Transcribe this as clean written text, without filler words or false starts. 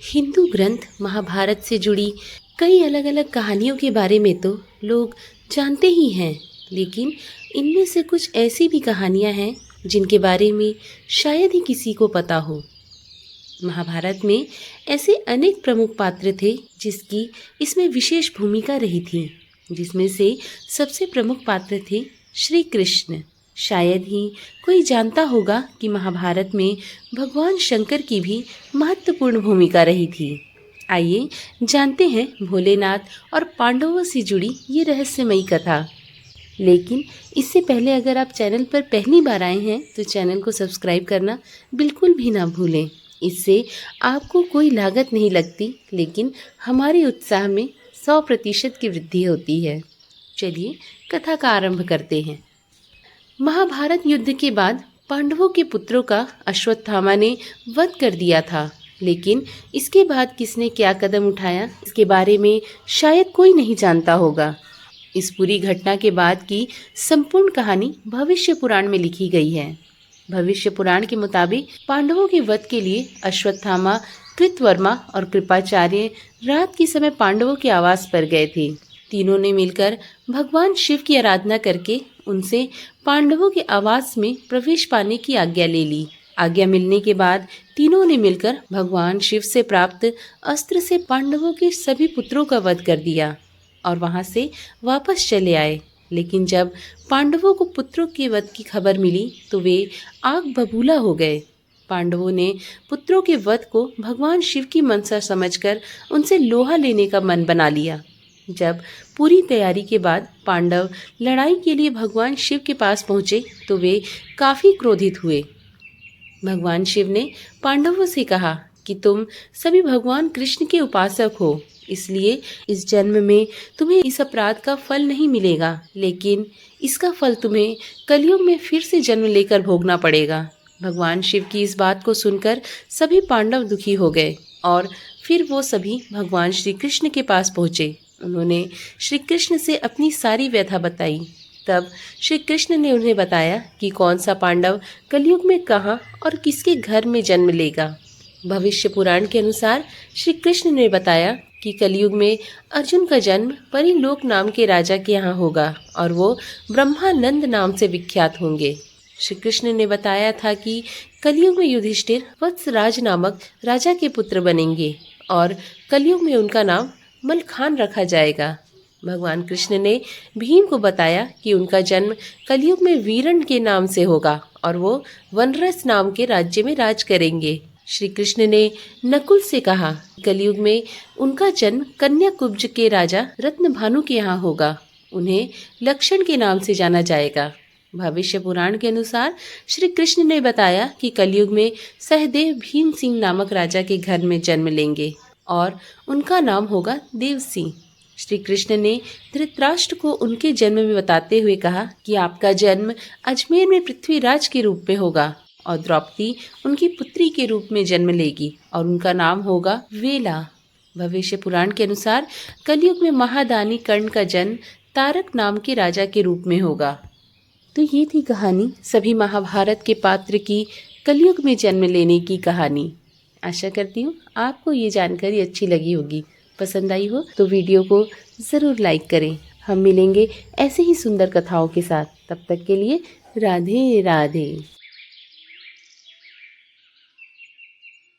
हिंदू ग्रंथ महाभारत से जुड़ी कई अलग अलग कहानियों के बारे में तो लोग जानते ही हैं, लेकिन इनमें से कुछ ऐसी भी कहानियां हैं जिनके बारे में शायद ही किसी को पता हो। महाभारत में ऐसे अनेक प्रमुख पात्र थे जिसकी इसमें विशेष भूमिका रही थी, जिसमें से सबसे प्रमुख पात्र थे श्री कृष्ण। शायद ही कोई जानता होगा कि महाभारत में भगवान शंकर की भी महत्वपूर्ण भूमिका रही थी। आइए जानते हैं भोलेनाथ और पांडवों से जुड़ी ये रहस्यमयी कथा। लेकिन इससे पहले अगर आप चैनल पर पहली बार आए हैं तो चैनल को सब्सक्राइब करना बिल्कुल भी ना भूलें। इससे आपको कोई लागत नहीं लगती, लेकिन हमारे उत्साह में 100% की वृद्धि होती है। चलिए कथा का आरंभ करते हैं। महाभारत युद्ध के बाद पांडवों के पुत्रों का अश्वत्थामा ने वध कर दिया था, लेकिन इसके बाद किसने क्या कदम उठाया इसके बारे में शायद कोई नहीं जानता होगा। इस पूरी घटना के बाद की संपूर्ण कहानी भविष्य पुराण में लिखी गई है। भविष्य पुराण के मुताबिक पांडवों के वध के लिए अश्वत्थामा, कृतवर्मा और कृपाचार्य रात के समय पांडवों के आवास पर गए थे। तीनों ने मिलकर भगवान शिव की आराधना करके उनसे पांडवों के आवास में प्रवेश पाने की आज्ञा ले ली। आज्ञा मिलने के बाद तीनों ने मिलकर भगवान शिव से प्राप्त अस्त्र से पांडवों के सभी पुत्रों का वध कर दिया और वहां से वापस चले आए। लेकिन जब पांडवों को पुत्रों के वध की खबर मिली तो वे आग बबूला हो गए। पांडवों ने पुत्रों के वध को भगवान शिव की मनसा समझकर उनसे लोहा लेने का मन बना लिया। जब पूरी तैयारी के बाद पांडव लड़ाई के लिए भगवान शिव के पास पहुंचे तो वे काफ़ी क्रोधित हुए। भगवान शिव ने पांडवों से कहा कि तुम सभी भगवान कृष्ण के उपासक हो, इसलिए इस जन्म में तुम्हें इस अपराध का फल नहीं मिलेगा, लेकिन इसका फल तुम्हें कलयुग में फिर से जन्म लेकर भोगना पड़ेगा। भगवान शिव की इस बात को सुनकर सभी पांडव दुखी हो गए और फिर वो सभी भगवान श्री कृष्ण के पास पहुँचे। उन्होंने श्री कृष्ण से अपनी सारी व्यथा बताई। तब श्री कृष्ण ने उन्हें बताया कि कौन सा पांडव कलयुग में कहाँ और किसके घर में जन्म लेगा। भविष्य पुराण के अनुसार श्री कृष्ण ने बताया कि कलयुग में अर्जुन का जन्म परिलोक नाम के राजा के यहाँ होगा और वो ब्रह्मानंद नाम से विख्यात होंगे। श्री कृष्ण ने बताया था कि कलयुग में युधिष्ठिर वत्सराज नामक राजा के पुत्र बनेंगे और कलयुग में उनका नाम मलखान रखा जाएगा। भगवान कृष्ण ने भीम को बताया कि उनका जन्म कलयुग में वीरण के नाम से होगा और वो वनरस नाम के राज्य में राज करेंगे। श्री कृष्ण ने नकुल से कहा कलयुग में उनका जन्म कन्याकुब्ज के राजा रत्नभानु के यहाँ होगा। उन्हें लक्षण के नाम से जाना जाएगा। भविष्य पुराण के अनुसार श्री कृष्ण ने बताया कि कलयुग में सहदेव भीम सिंह नामक राजा के घर में जन्म लेंगे और उनका नाम होगा देव सिंह। श्री कृष्ण ने धृतराष्ट्र को उनके जन्म में बताते हुए कहा कि आपका जन्म अजमेर में पृथ्वीराज के रूप में होगा और द्रौपदी उनकी पुत्री के रूप में जन्म लेगी और उनका नाम होगा वेला। भविष्य पुराण के अनुसार कलयुग में महादानी कर्ण का जन्म तारक नाम के राजा के रूप में होगा। तो ये थी कहानी सभी महाभारत के पात्र की कलयुग में जन्म लेने की कहानी। आशा करती हूँ आपको ये जानकारी अच्छी लगी होगी। पसंद आई हो तो वीडियो को ज़रूर लाइक करें। हम मिलेंगे ऐसे ही सुंदर कथाओं के साथ। तब तक के लिए राधे राधे।